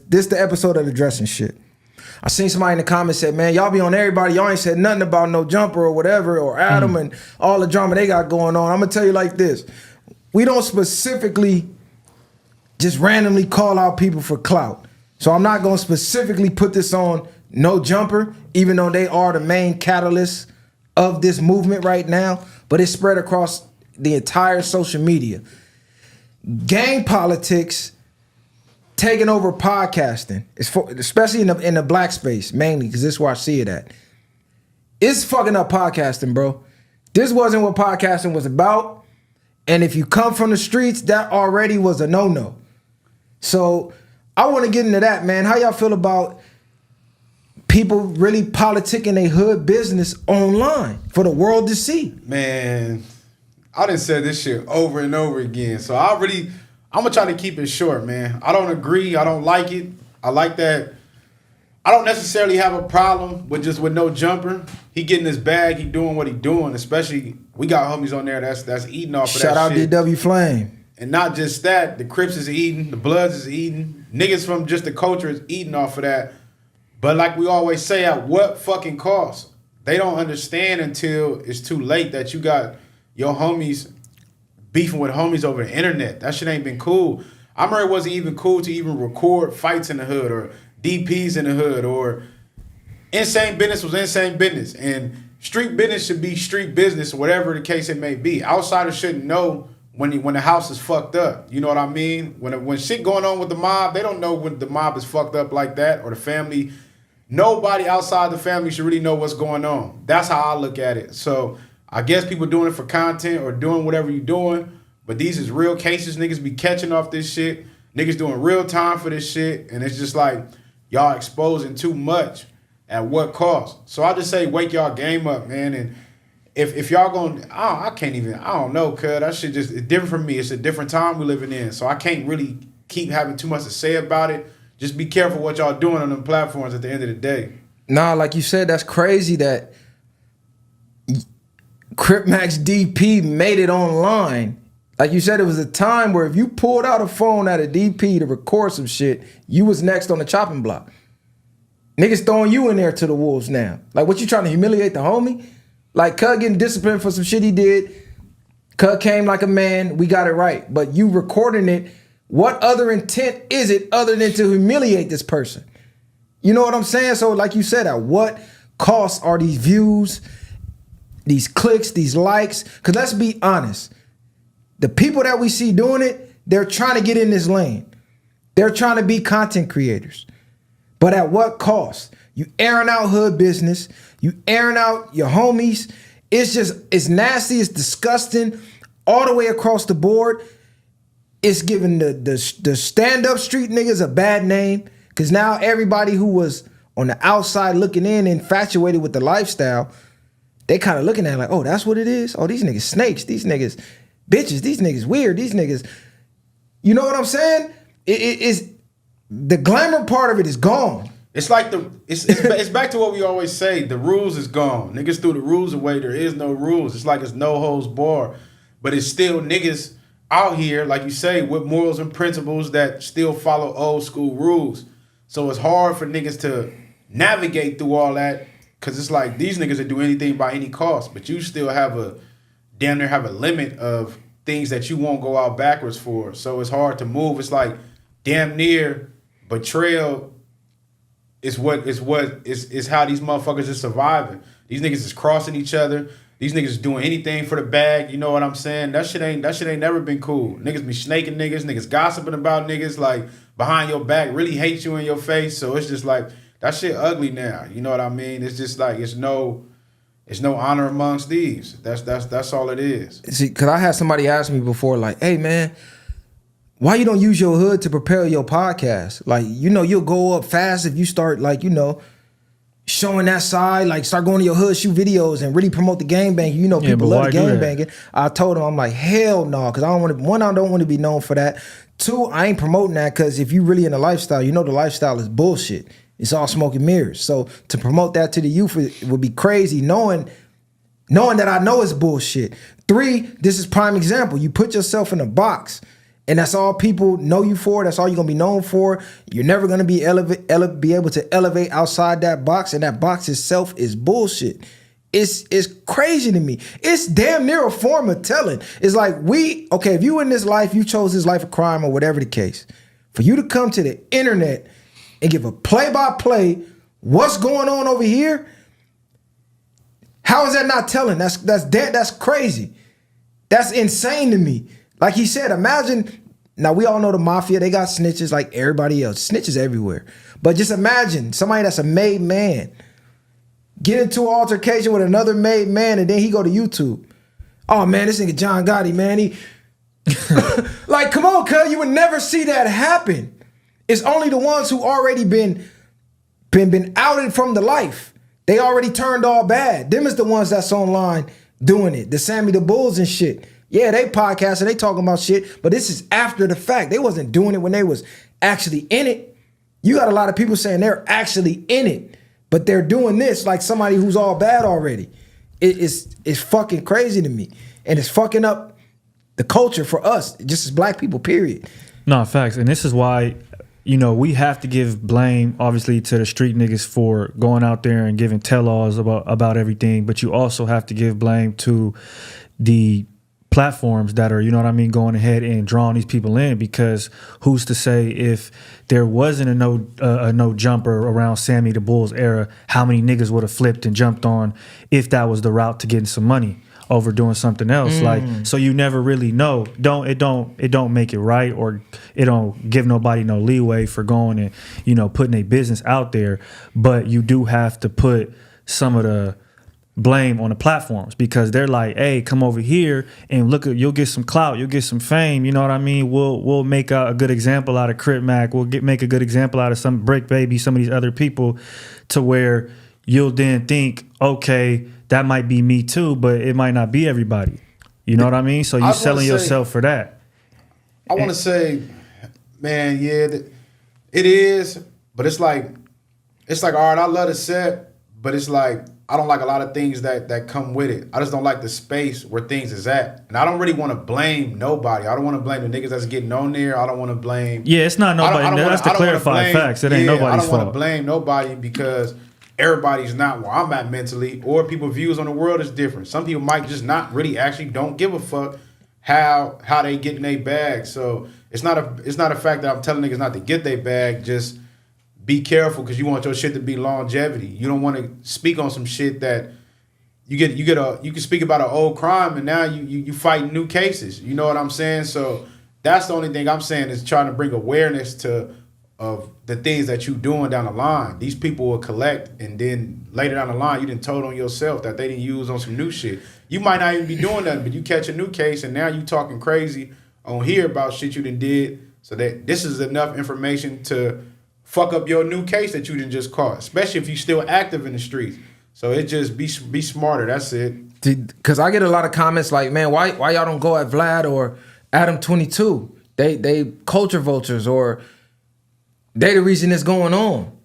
This the episode of the dressing shit. I seen somebody in the comments said, man, y'all be on everybody. Y'all ain't said nothing about no jumper or whatever, or Adam and all the drama they got going on. I'm gonna tell you like this. We don't specifically just randomly call out people for clout. So I'm not gonna specifically put this on No Jumper, even though they are the main catalyst of this movement right now, but it's spread across the entire social media. Gang politics taking over podcasting, especially in the black space, mainly, because this is where I see it at. It's fucking up podcasting, bro. This wasn't what podcasting was about. And if you come from the streets, that already was a no-no. So I want to get into that, man. How y'all feel about people really politicking their hood business online for the world to see? Man, I done said this shit over and over again. So I'm gonna try to keep it short, man. I don't agree. I don't like it. I like that. I don't necessarily have a problem with No Jumper. He getting his bag. He doing what he doing. Especially we got homies on there that's eating off of that shit. Shout out DW Flame. And not just that, the Crips is eating, the Bloods is eating, niggas from just the culture is eating off of that. But like we always say, at what fucking cost? They don't understand until it's too late that you got your homies beefing with homies over the internet. That shit ain't been cool. I remember it wasn't even cool to even record fights in the hood or DPs in the hood, or insane business was insane business. And street business should be street business, whatever the case it may be. Outsiders shouldn't know when the house is fucked up. You know what I mean? When shit going on with the mob, they don't know when the mob is fucked up like that, or the family. Nobody outside the family should really know what's going on. That's how I look at it. So I guess people doing it for content or doing whatever you're doing, but these is real cases. Niggas be catching off this shit. Niggas doing real time for this shit, and it's just like y'all exposing too much. At what cost? So I just say wake y'all game up, man. And if y'all going, I don't know, cuz that shit just, it's different from me. It's a different time we living in, so I can't really keep having too much to say about it. Just be careful what y'all doing on them platforms at the end of the day. Nah, like you said, that's crazy that Crip Maxx DP made it online. Like you said, it was a time where if you pulled out a phone at a DP to record some shit, you was next on the chopping block. Niggas throwing you in there to the wolves now. Like, what, you trying to humiliate the homie? Like, Cud getting disciplined for some shit he did. Cud came like a man. We got it right. But you recording it, what other intent is it other than to humiliate this person? You know what I'm saying? So like you said, at what cost are these views, these clicks, these likes? Because let's be honest. The people that we see doing it, they're trying to get in this lane. They're trying to be content creators. But at what cost? You airing out hood business. You airing out your homies. It's nasty. It's disgusting all the way across the board. It's giving the stand-up street niggas a bad name, because now everybody who was on the outside looking in, infatuated with the lifestyle, they kind of looking at it like, oh, that's what it is? Oh, these niggas snakes. These niggas bitches. These niggas weird. These niggas, you know what I'm saying? It's the glamour part of it is gone. It's like it's back to what we always say. The rules is gone. Niggas threw the rules away. There is no rules. It's like it's no holds barred. But it's still niggas out here, like you say, with morals and principles that still follow old school rules. So it's hard for niggas to navigate through all that, because it's like these niggas that do anything by any cost, but you still damn near have a limit of things that you won't go out backwards for. So it's hard to move. It's like damn near betrayal is how these motherfuckers are surviving. These niggas is crossing each other. These niggas is doing anything for the bag. You know what I'm saying? That shit ain't never been cool. Niggas be snaking niggas gossiping about niggas like behind your back, really hate you in your face. So it's just like that shit ugly now. You know what I mean? It's just like it's no honor amongst thieves. That's all it is. See, cause I had somebody ask me before, like, hey man, why you don't use your hood to prepare your podcast? Like, you know, you'll go up fast if you start, like, you know, showing that side, like start going to your hood, shoot videos and really promote the gangbanging. You know, people love the gangbanging. I told him, I'm like, hell no, because I don't want to be known for that. Two, I ain't promoting that, because if you really in the lifestyle, you know the lifestyle is bullshit. It's all smoke and mirrors. So to promote that to the youth would be crazy, knowing that I know it's bullshit. Three, this is prime example. You put yourself in a box and that's all people know you for. That's all you're gonna be known for. You're never gonna be be able to elevate outside that box, and that box itself is bullshit. It's crazy to me. It's damn near a form of telling. It's like if you in this life, you chose this life of crime or whatever the case, for you to come to the internet and give a play-by-play what's going on over here, how is that not telling? That's crazy. That's insane to me. Like he said, imagine, now we all know the mafia, they got snitches like everybody else. Snitches everywhere. But just imagine somebody that's a made man get into an altercation with another made man, and then he go to YouTube. Oh man, this nigga John Gotti, man, he like, come on, cuz, you would never see that happen. It's only the ones who already been outed from the life. They already turned all bad. Them is the ones that's online doing it. The Sammy the Bulls and shit. Yeah, they podcasting, they talking about shit, but this is after the fact. They wasn't doing it when they was actually in it. You got a lot of people saying they're actually in it, but they're doing this like somebody who's all bad already. It's fucking crazy to me. And it's fucking up the culture for us, just as black people, period. No, facts. And this is why, we have to give blame, obviously, to the street niggas for going out there and giving tell-alls about everything. But you also have to give blame to the platforms that are, going ahead and drawing these people in, because who's to say if there wasn't a no jumper around Sammy the Bull's era, how many niggas would have flipped and jumped on if that was the route to getting some money over doing something else. Like, so you never really know. It don't make it right, or it don't give nobody no leeway for going and, putting a business out there. But you do have to put some of the blame on the platforms, because they're like, hey, come over here and look, you'll get some clout, you'll get some fame, you know what I mean? We'll make a good example out of Crip Maxx, make a good example out of some Brick Baby, some of these other people, to where you'll then think, okay, that might be me too, but it might not be everybody. You know what I mean? So you're selling yourself for that. I want to say, man, yeah, it is, but it's like, all right, I love the set, but it's like, I don't like a lot of things that come with it. I just don't like the space where things is at. And I don't really want to blame nobody. I don't want to blame the niggas that's getting on there. I don't want to blame... Yeah, it's not nobody. That's the clarified facts. It ain't nobody's fault. I don't want to blame nobody, because everybody's not where I'm at mentally, or people's views on the world is different. Some people might just not really actually don't give a fuck how they get in their bag. So it's not a fact that I'm telling niggas not to get their bag, just... be careful, because you want your shit to be longevity. You don't want to speak on some shit that you can speak about an old crime, and now you fighting new cases. You know what I'm saying? So that's the only thing I'm saying, is trying to bring awareness of the things that you doing down the line. These people will collect, and then later down the line, you done told on yourself that they didn't use on some new shit. You might not even be doing nothing, but you catch a new case, and now you talking crazy on here about shit you done did. So that this is enough information to fuck up your new case that you didn't just caught, especially if you still active in the streets. So it just be smarter. That's it. Because I get a lot of comments like, man, why y'all don't go at Vlad or Adam 22? They culture vultures, or they the reason it's going on.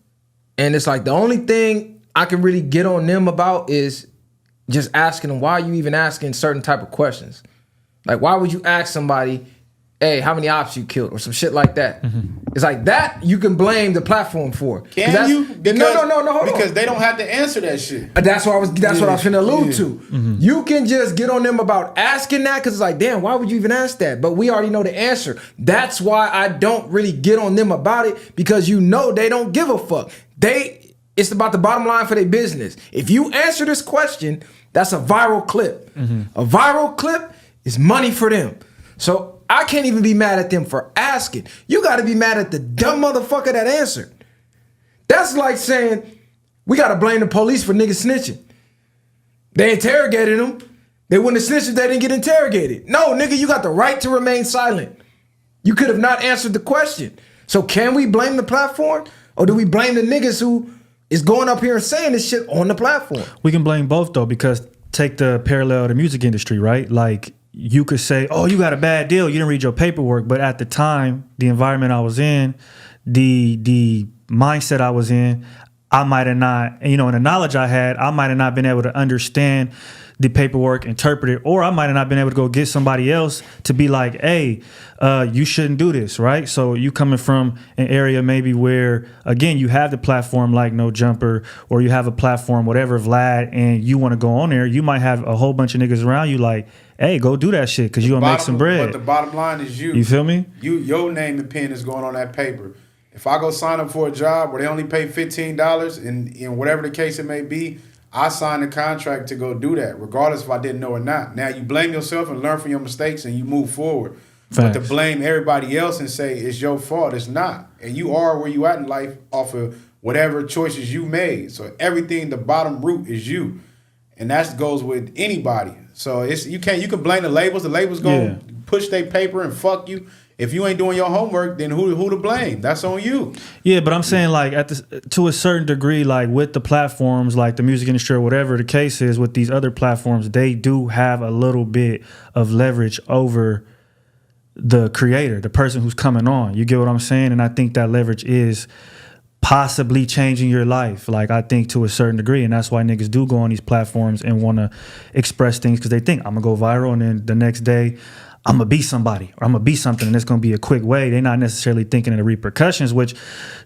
And it's like, the only thing I can really get on them about is just asking them, why are you even asking certain type of questions? Like, why would you ask somebody, hey, how many ops you killed, or some shit like that? Mm-hmm. It's like that you can blame the platform for. Can you? Because, no, hold because on. They don't have to answer that shit. That's what I was finna allude to. Mm-hmm. You can just get on them about asking that, because it's like, damn, why would you even ask that? But we already know the answer. That's why I don't really get on them about it, because they don't give a fuck. It's about the bottom line for their business. If you answer this question, that's a viral clip. Mm-hmm. A viral clip is money for them. So I can't even be mad at them for asking. You got to be mad at the dumb motherfucker that answered. That's like saying, we got to blame the police for niggas snitching. They interrogated them. They wouldn't have snitched if they didn't get interrogated. No, nigga, you got the right to remain silent. You could have not answered the question. So can we blame the platform, or do we blame the niggas who is going up here and saying this shit on the platform? We can blame both, though, because take the parallel to the music industry, right? Like, you could say, oh, you got a bad deal, you didn't read your paperwork. But at the time, the environment I was in, the mindset I was in, I might have not, and the knowledge I had, I might have not been able to understand the paperwork, interpret it, or I might have not been able to go get somebody else to be like, hey, you shouldn't do this, right? So you coming from an area maybe where, again, you have the platform like No Jumper, or you have a platform, whatever, Vlad, and you want to go on there, you might have a whole bunch of niggas around you like, hey, go do that shit because you gonna make some bread. But the bottom line is you. You feel me? Your name and pen is going on that paper. If I go sign up for a job where they only pay $15 and whatever the case it may be, I signed a contract to go do that, regardless if I didn't know or not. Now you blame yourself and learn from your mistakes and you move forward. Facts. But to blame everybody else and say it's your fault, it's not. And you are where you at in life off of whatever choices you made. So everything, the bottom root is you. And that goes with anybody. So you can blame the labels. The labels gonna push their paper and fuck you. If you ain't doing your homework, then who to blame? That's on you. Yeah, but I'm saying like to a certain degree, like with the platforms, like the music industry or whatever the case is, with these other platforms, they do have a little bit of leverage over the creator, the person who's coming on. You get what I'm saying? And I think that leverage is possibly changing your life, like I think to a certain degree, and that's why niggas do go on these platforms and want to express things because they think I'm gonna go viral, and then the next day I'm gonna be somebody or I'm gonna be something, and it's gonna be a quick way. They're not necessarily thinking of the repercussions, which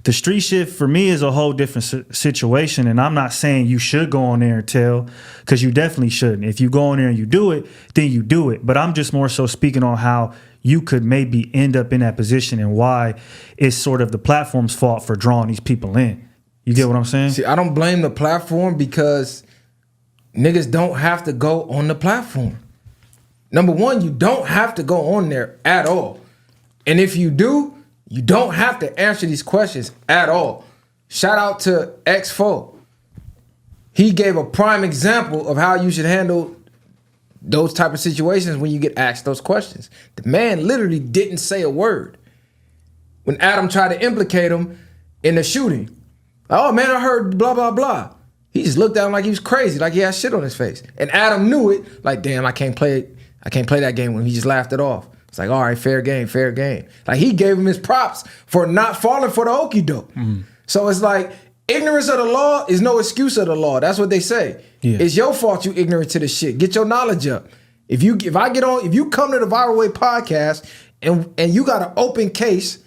the street shit for me is a whole different situation. And I'm not saying you should go on there and tell, because you definitely shouldn't. If you go on there and you do it, then you do it. But I'm just more so speaking on how you could maybe end up in that position and why it's sort of the platform's fault for drawing these people in. You get what I'm saying? See, I don't blame the platform because niggas don't have to go on the platform. Number one, you don't have to go on there at all. And if you do, you don't have to answer these questions at all. Shout out to X4. He gave a prime example of how you should handle those type of situations when you get asked those questions. The man literally didn't say a word. When Adam tried to implicate him in the shooting, oh man, I heard blah, blah, blah. He just looked at him like he was crazy, like he had shit on his face. And Adam knew it, like, damn, I can't play that game when he just laughed it off. It's like, all right, fair game, fair game. Like he gave him his props for not falling for the okie doke. So it's like, ignorance of the law is no excuse of the law. That's what they say. Yeah. It's your fault you ignorant to the shit. Get your knowledge up. If you come to the Viral Way podcast and you got an open case,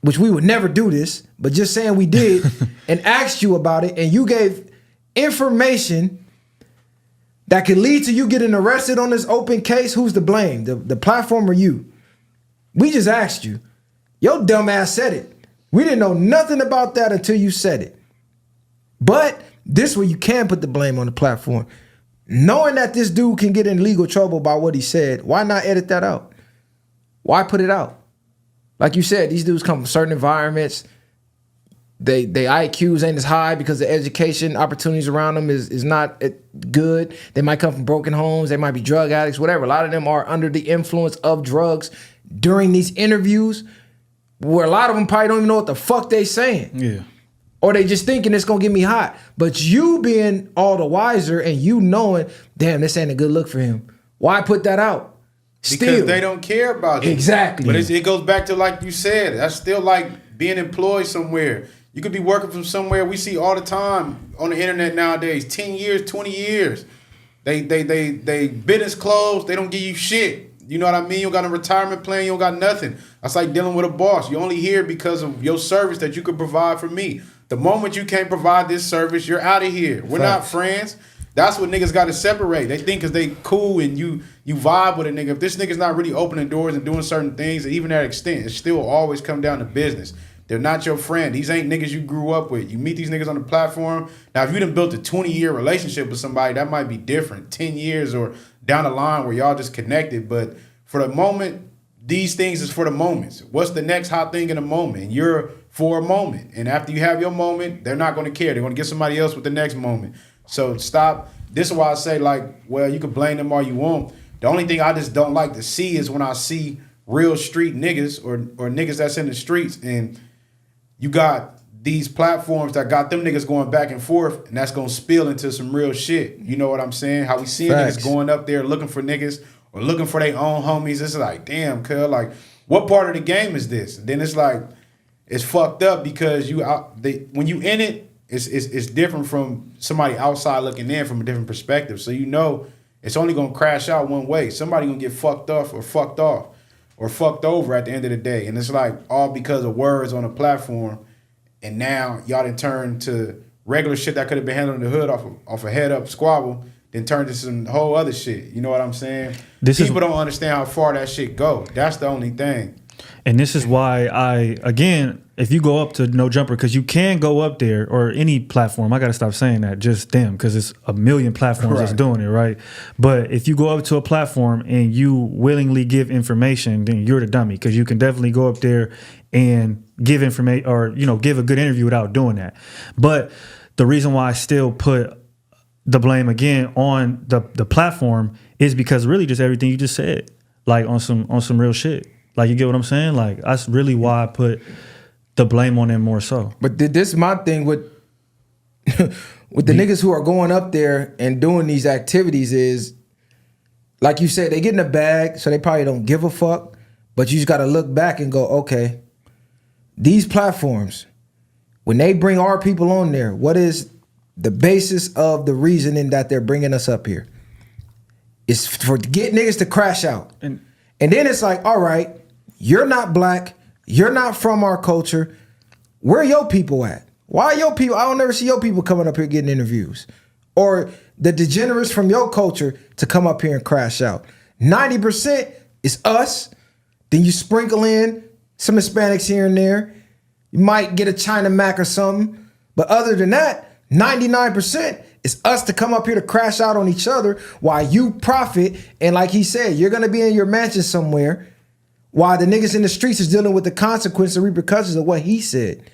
which we would never do this, but just saying we did, and asked you about it, and you gave information that could lead to you getting arrested on this open case, who's to blame? The platform or you? We just asked you. Your dumb ass said it. We didn't know nothing about that until you said it. But this way you can put the blame on the platform. Knowing that this dude can get in legal trouble by what he said, why not edit that out? Why put it out? Like you said, these dudes come from certain environments. They IQs ain't as high because the education opportunities around them is not good. They might come from broken homes. They might be drug addicts, whatever. A lot of them are under the influence of drugs during these interviews, where a lot of them probably don't even know what the fuck they saying. Yeah. Or they just thinking it's gonna get me hot. But you being all the wiser and you knowing, damn, this ain't a good look for him. Why put that out? Because they don't care about you. Exactly. But it goes back to, like you said, that's still like being employed somewhere. You could be working from somewhere. We see all the time on the internet nowadays, 10 years, 20 years. They business closed, they don't give you shit. You know what I mean? You don't got a retirement plan, you don't got nothing. That's like dealing with a boss. You're only here because of your service that you could provide for me. The moment you can't provide this service, you're out of here. We're not friends. That's what niggas got to separate. They think because they cool and you vibe with a nigga. If this nigga's not really opening doors and doing certain things, even that extent, it still always come down to business. They're not your friend. These ain't niggas you grew up with. You meet these niggas on the platform. Now, if you done built a 20-year relationship with somebody, that might be different. 10 years or down the line where y'all just connected. But for the moment, these things is for the moments. What's the next hot thing in a moment? And you're for a moment. And after you have your moment, they're not going to care. They're going to get somebody else with the next moment. So stop. This is why I say, like, well, you can blame them all you want. The only thing I just don't like to see is when I see real street niggas or niggas that's in the streets, and you got these platforms that got them niggas going back and forth, and that's going to spill into some real shit. You know what I'm saying? How we see niggas going up there looking for niggas or looking for their own homies. It's like, damn, cuz, like, what part of the game is this? And then it's like, it's fucked up because when you in it, it's different from somebody outside looking in from a different perspective. So you know it's only gonna crash out one way. Somebody gonna get fucked up or fucked off or fucked over at the end of the day. And it's like all because of words on a platform. And now y'all done turned to regular shit that could have been handled in the hood off a head up squabble, then turned to some whole other shit. You know what I'm saying? People don't understand how far that shit go. That's the only thing. And this is why again, if you go up to No Jumper, because you can go up there, or any platform, I got to stop saying that, just them, because it's a million platforms that's doing it, right? But if you go up to a platform and you willingly give information, then you're the dummy, because you can definitely go up there and give information, or, you know, give a good interview without doing that. But the reason why I still put the blame again on the platform is because really just everything you just said, like on some real shit. Like, you get what I'm saying? Like, that's really why I put the blame on them more so. But this is my thing with with the niggas who are going up there and doing these activities is, like you said, they get in a bag, so they probably don't give a fuck. But you just got to look back and go, okay, these platforms, when they bring our people on there, what is the basis of the reasoning that they're bringing us up here? It's for to get niggas to crash out. And then it's like, all right, you're not black, you're not from our culture. Where your people at? Why are your people? I don't ever see your people coming up here getting interviews. Or the degenerates from your culture to come up here and crash out. 90% is us. Then you sprinkle in some Hispanics here and there. You might get a China Mac or something. But other than that, 99% is us to come up here to crash out on each other while you profit. And like he said, you're going to be in your mansion somewhere while the niggas in the streets is dealing with the consequences and repercussions of what he said.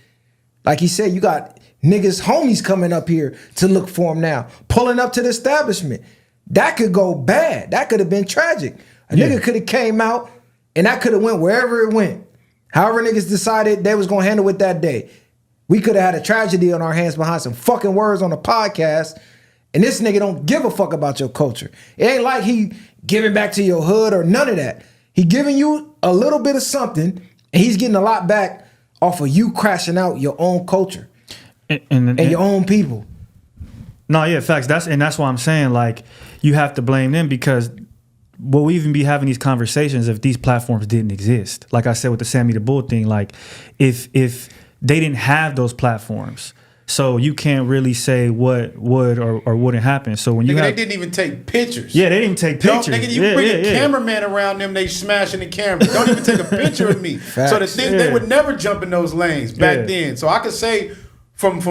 Like he said, you got niggas, homies coming up here to look for him now, pulling up to the establishment. That could go bad. That could have been tragic. A nigga could have came out and that could have went wherever it went. However niggas decided they was going to handle it that day. We could have had a tragedy on our hands behind some fucking words on a podcast, and this nigga don't give a fuck about your culture. It ain't like he giving back to your hood or none of that. He giving you a little bit of something, and he's getting a lot back off of you crashing out your own culture and your own people. No, yeah, facts. That's why I'm saying, like, you have to blame them, because will we even be having these conversations if these platforms didn't exist? Like I said with the Sammy the Bull thing, like if they didn't have those platforms, so you can't really say what would or wouldn't happen. So when they didn't even take pictures. Yeah, they didn't take pictures. Nigga, you bring a cameraman around them, they smashing the camera. Don't even take a picture of me. Facts. So the thing, they would never jump in those lanes back then. So I could say from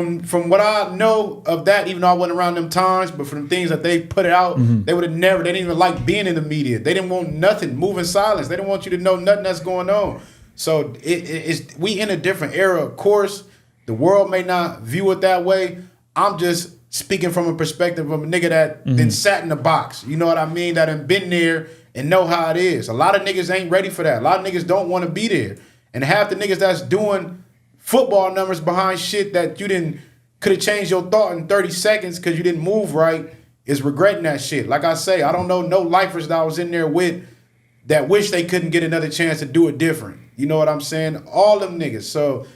what I know of that, even though I wasn't around them times, but from the things that they put out, they would have never, they didn't even like being in the media. They didn't want nothing, moving silence. They didn't want you to know nothing that's going on. So it's we in a different era, of course. The world may not view it that way. I'm just speaking from a perspective of a nigga that then sat in the box. You know what I mean? That done been there and know how it is. A lot of niggas ain't ready for that. A lot of niggas don't want to be there. And half the niggas that's doing football numbers behind shit that you could have changed your thought in 30 seconds because you didn't move right is regretting that shit. Like I say, I don't know no lifers that I was in there with that wish they couldn't get another chance to do it different. You know what I'm saying? All them niggas. So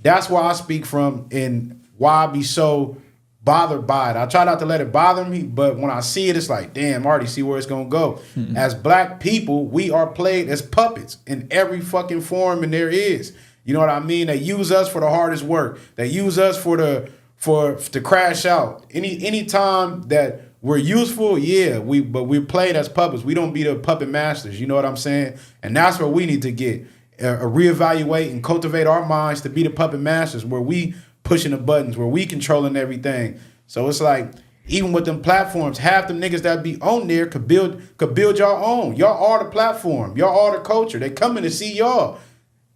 that's why I speak from and why I be so bothered by it. I try not to let it bother me, but when I see it, it's like, damn, I already see where it's going to go. As black people, we are played as puppets in every fucking form and there is. You know what I mean? They use us for the hardest work. They use us to crash out. Any time that we're useful, but we're played as puppets. We don't be the puppet masters. You know what I'm saying? And that's where we need to get reevaluate and cultivate our minds to be the puppet masters, where we pushing the buttons, where we controlling everything. So it's like, even with them platforms, half them niggas that be on there could build y'all own. Y'all are the platform. Y'all are the culture. They coming to see y'all.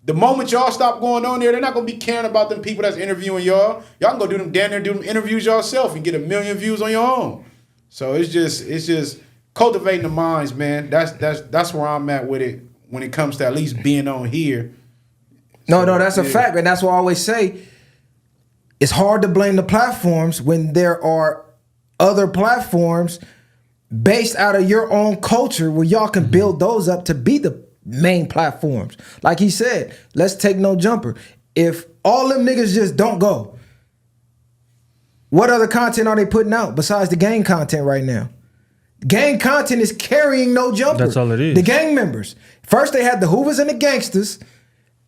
The moment y'all stop going on there, they're not gonna be caring about them people that's interviewing y'all. Y'all can go do them interviews yourself and get 1 million views on your own. So it's just cultivating the minds, man. That's where I'm at with it when it comes to at least being on here. No, that's a fact, and that's what I always say. It's hard to blame the platforms when there are other platforms based out of your own culture where y'all can build those up to be the main platforms. Like he said, let's take No Jumper. If all them niggas just don't go, What other content are they putting out besides the gang content right now? Gang content is carrying no jumper. That's all it is. The gang members. First they had the Hoovers and the gangsters.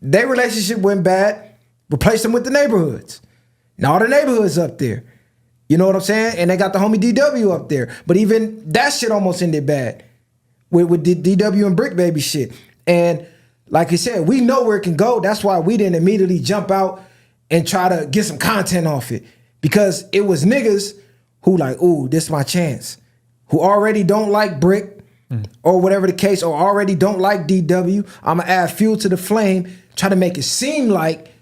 Their relationship went bad. Replaced them with the neighborhoods. Now the neighborhoods up there. You know what I'm saying? And they got the homie DW up there. But even that shit almost ended bad with the DW and Brick Baby shit. And like I said, we know where it can go. That's why we didn't immediately jump out and try to get some content off it. Because it was niggas who like, ooh, this is my chance. Who already don't like Brick or whatever the case, or already don't like DW. I'm going to add fuel to the flame, try to make it seem like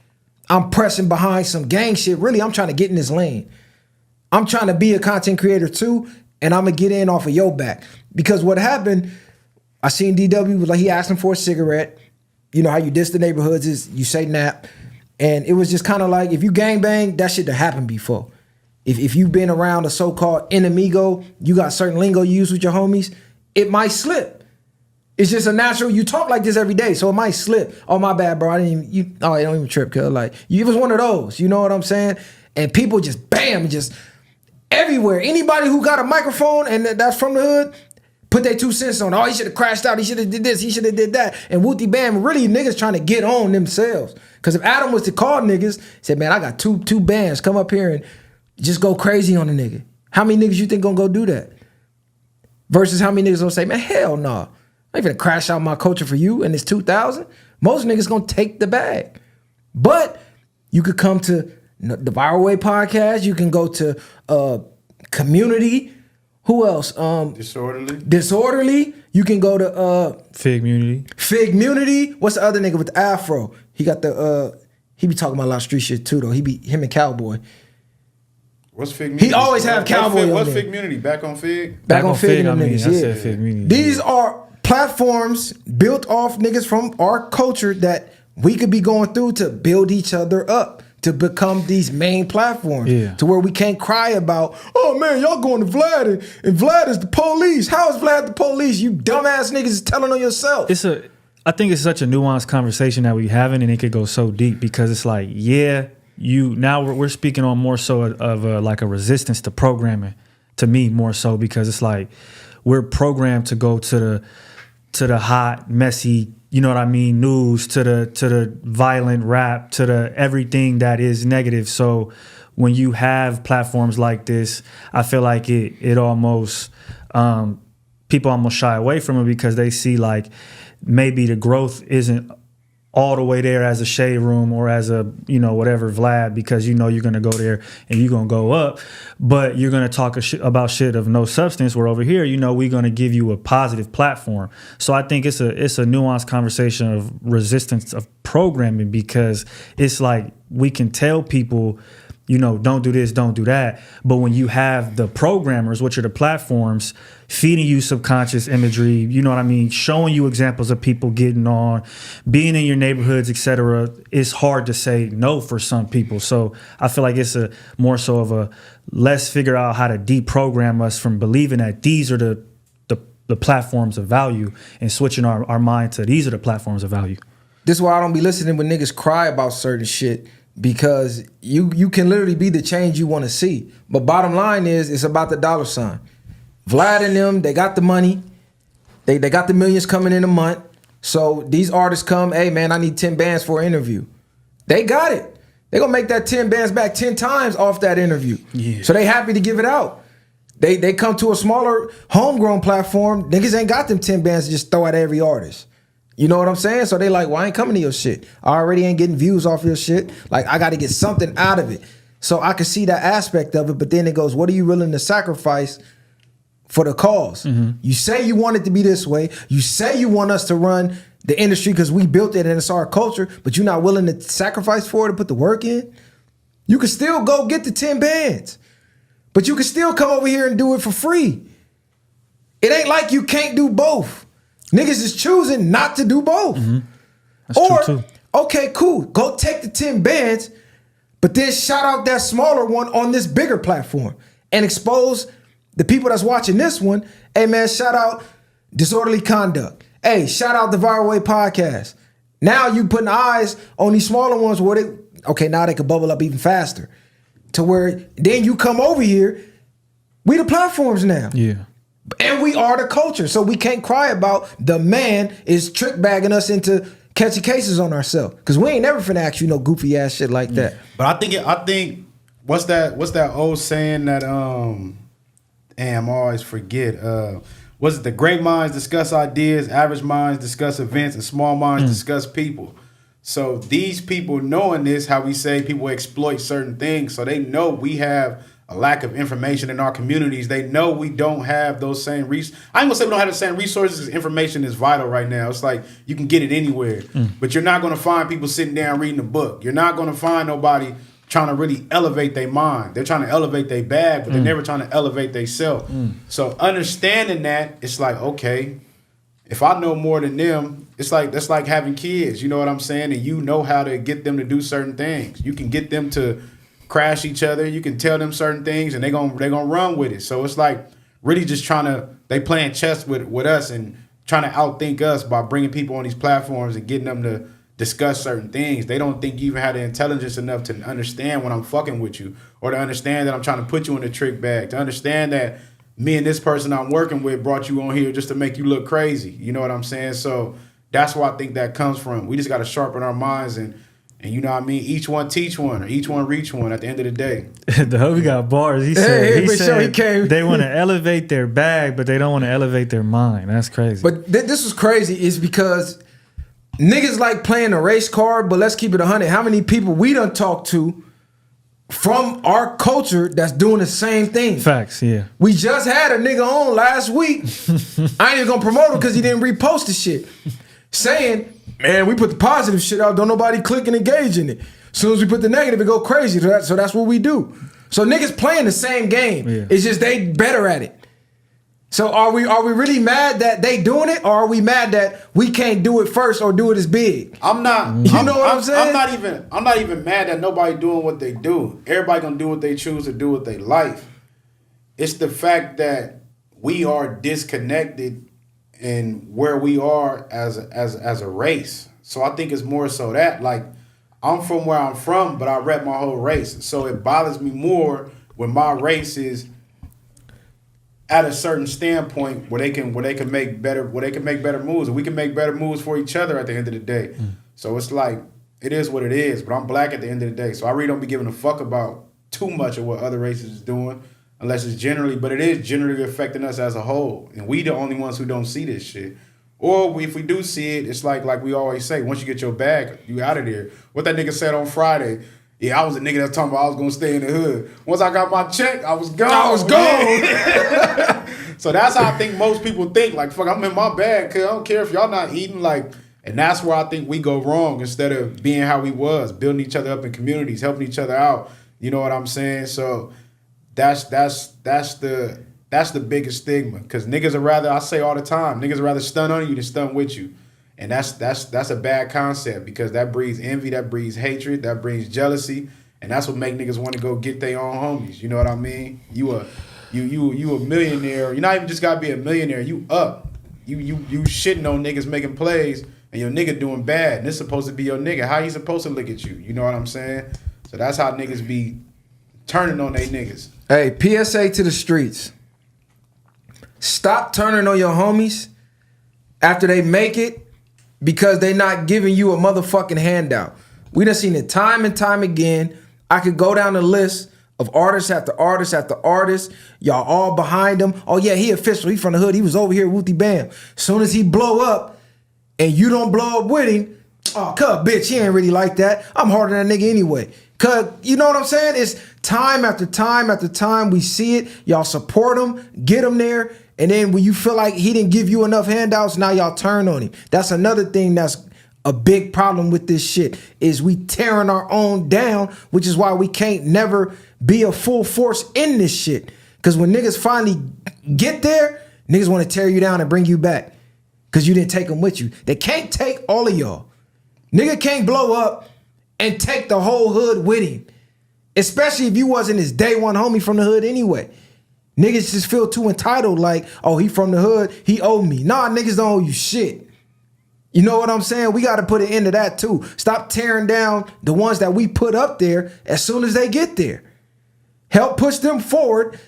I'm pressing behind some gang shit. Really, I'm trying to get in this lane. I'm trying to be a content creator too, and I'm going to get in off of your back. Because what happened, I seen DW, was like, he asked him for a cigarette. You know how you diss the neighborhoods is you say nap. And it was just kind of like, if you gangbang, that shit to happen before. If you've been around a so-called enemigo, you got certain lingo you use with your homies, it might slip. It's just a natural, you talk like this every day, so it might slip. Oh, my bad, bro. I don't even trip, cuz. Like, it was one of those, you know what I'm saying? And people just, bam, just everywhere. Anybody who got a microphone and that's from the hood, put their 2 cents on. Oh, he should have crashed out. He should have did this. He should have did that. And wooty bam, really niggas trying to get on themselves. Because if Adam was to call niggas, said, man, I got two bands. Come up here and just go crazy on a nigga. How many niggas you think gonna go do that? Versus how many niggas gonna say, man, hell no. I ain't gonna crash out my culture for you and it's 2,000. Most niggas gonna take the bag. But you could come to the Viral Way podcast. You can go to Community. Who else? Disorderly. You can go to Fig Munity. What's the other nigga with the afro? He got the he be talking about a lot of street shit too though. Him and Cowboy. What's Fig Munity? He always have Cowboy on What's there. Fig Munity? Back on Fig? Back on Fig, I mean, niggas, I yeah. said Fig Munity. These are platforms built off niggas from our culture that we could be going through to build each other up, to become these main platforms. Yeah. To where we can't cry about, oh man, y'all going to Vlad and Vlad is the police. How is Vlad the police? You dumbass niggas is telling on yourself. I think it's such a nuanced conversation that we having, and it could go so deep because it's like, yeah, we're speaking on more so of like a resistance to programming, to me more so, because it's like we're programmed to go to the hot, messy, you know what I mean, news, to the violent rap, to the everything that is negative. So when you have platforms like this, I feel like it almost people almost shy away from it because they see like maybe the growth isn't all the way there as a Shade Room or as a, you know, whatever Vlad, because you know you're going to go there and you're going to go up, but you're going to talk about shit of no substance, where over here, you know, we're going to give you a positive platform. So I think it's a nuanced conversation of resistance of programming, because it's like we can tell people, you know, don't do this, don't do that. But when you have the programmers, which are the platforms, feeding you subconscious imagery, you know what I mean, showing you examples of people getting on, being in your neighborhoods, etc., it's hard to say no for some people. So I feel like it's a more so of a let's figure out how to deprogram us from believing that these are the platforms of value, and switching our mind to these are the platforms of value. This is why I don't be listening when niggas cry about certain shit. Because you can literally be the change you want to see. But bottom line is, it's about the dollar sign. Vlad and them, they got the money. They got the millions coming in a month. So these artists come, hey man, I need 10 bands for an interview. They got it. They gonna make that 10 bands back 10 times off that interview. Yeah. So they happy to give it out. They come to a smaller homegrown platform. Niggas ain't got them 10 bands to just throw at every artist. You know what I'm saying? So they like, well, I ain't coming to your shit. I already ain't getting views off your shit. Like, I got to get something out of it. So I can see that aspect of it. But then it goes, what are you willing to sacrifice for the cause? Mm-hmm. You say you want it to be this way. You say you want us to run the industry because we built it and it's our culture, but you're not willing to sacrifice for it, to put the work in. You can still go get the 10 bands, but you can still come over here and do it for free. It ain't like you can't do both. Niggas is choosing not to do both. Mm-hmm. That's true too. Okay, cool. Go take the 10 bands, but then shout out that smaller one on this bigger platform and expose the people that's watching this one. Hey man, shout out Disorderly Conduct. Hey, shout out the Viral Way podcast. Now you putting eyes on these smaller ones where now they could bubble up even faster. to where then you come over here, we the platforms now. Yeah. And we are the culture. So we can't cry about the man is trick bagging us into catching cases on ourselves. Cause we ain't never finna ask you no goofy ass shit like that. But I think what's that old saying that damn, I always forget. Was it the great minds discuss ideas, average minds discuss events, and small minds discuss people. So these people knowing this, how we say people exploit certain things, so they know we have a lack of information in our communities. They know we don't have those same resources. I ain't gonna say we don't have the same resources because information is vital right now. It's like you can get it anywhere, but you're not gonna find people sitting down reading a book. You're not gonna find nobody trying to really elevate their mind. They're trying to elevate their bag, but they're never trying to elevate their self. So understanding that, it's like, okay, if I know more than them, it's like that's like having kids. You know what I'm saying? And you know how to get them to do certain things. You can get them to crash each other. You can tell them certain things, and they're gonna run with it. So it's like really just they playing chess with us and trying to outthink us by bringing people on these platforms and getting them to discuss certain things. They don't think you even have the intelligence enough to understand when I'm fucking with you, or to understand that I'm trying to put you in a trick bag, to understand that me and this person I'm working with brought you on here just to make you look crazy. You know what I'm saying? So that's where I think that comes from. We just got to sharpen our minds and you know what I mean? Each one teach one, or each one reach one at the end of the day. The homie got bars. He said they want to elevate their bag, but they don't want to elevate their mind. That's crazy. But this was crazy is because niggas like playing a race card, but let's keep it 100. How many people we done talked to from our culture that's doing the same thing? Facts, yeah. We just had a nigga on last week. I ain't even gonna promote him because he didn't repost the shit. Saying, man, we put the positive shit out, don't nobody click and engage in it. As soon as we put the negative, it go crazy. So that's what we do. So niggas playing the same game. Yeah. It's just they better at it. So are we really mad that they doing it, or are we mad that we can't do it first or do it as big? I'm not. You know what I'm saying? I'm not even mad that nobody doing what they do. Everybody gonna do what they choose to do with their life. It's the fact that we are disconnected in where we are as a race. So I think it's more so that, like, I'm from where I'm from, but I rep my whole race. So it bothers me more when my race is at a certain standpoint where they can make better moves, and we can make better moves for each other at the end of the day. So it's like, it is what it is, but I'm black at the end of the day. So I really don't be giving a fuck about too much of what other races is doing, unless it's generally, but it is generally affecting us as a whole. And we the only ones who don't see this shit. Or if we do see it, it's like we always say, once you get your bag, you out of there. What that nigga said on Friday, yeah, I was a nigga that talking about I was gonna stay in the hood. Once I got my check, I was gone. So that's how I think most people think. Like, fuck, I'm in my bag, cause I don't care if y'all not eating. Like, and that's where I think we go wrong, instead of being how we was, building each other up in communities, helping each other out. You know what I'm saying? So that's the biggest stigma. Cause niggas are rather, I say all the time, niggas are rather stun on you than stun with you. And that's a bad concept, because that breeds envy, that breeds hatred, that breeds jealousy, and that's what make niggas want to go get their own homies. You know what I mean? You a millionaire. You not even just gotta be a millionaire. You up. You shitting on niggas making plays, and your nigga doing bad. And it's supposed to be your nigga. How he supposed to look at you? You know what I'm saying? So that's how niggas be turning on they niggas. Hey, PSA to the streets. Stop turning on your homies after they make it, because they not giving you a motherfucking handout. We done seen it time and time again. I could go down the list of artists after artists after artists. Y'all all behind him. Oh yeah, he official. He from the hood. He was over here, wooty bam. Soon as he blow up and you don't blow up with him, oh, cuz, bitch, he ain't really like that. I'm harder than that nigga anyway. Cuz, you know what I'm saying? It's time after time after time we see it. Y'all support him, get him there. And then when you feel like he didn't give you enough handouts, now y'all turn on him. That's another thing that's a big problem with this shit, is we tearing our own down, which is why we can't never be a full force in this shit. Because when niggas finally get there, niggas want to tear you down and bring you back because you didn't take them with you. They can't take all of y'all. Nigga can't blow up and take the whole hood with him, especially if you wasn't his day one homie from the hood anyway. Niggas just feel too entitled, like, oh, he from the hood, he owe me. Nah, niggas don't owe you shit. You know what I'm saying? We got to put an end to that too. Stop tearing down the ones that we put up there as soon as they get there. help push them forward,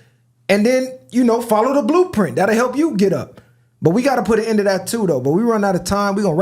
and then, follow the blueprint. That'll help you get up. But we got to put an end to that too, though. But we run out of time. We're going to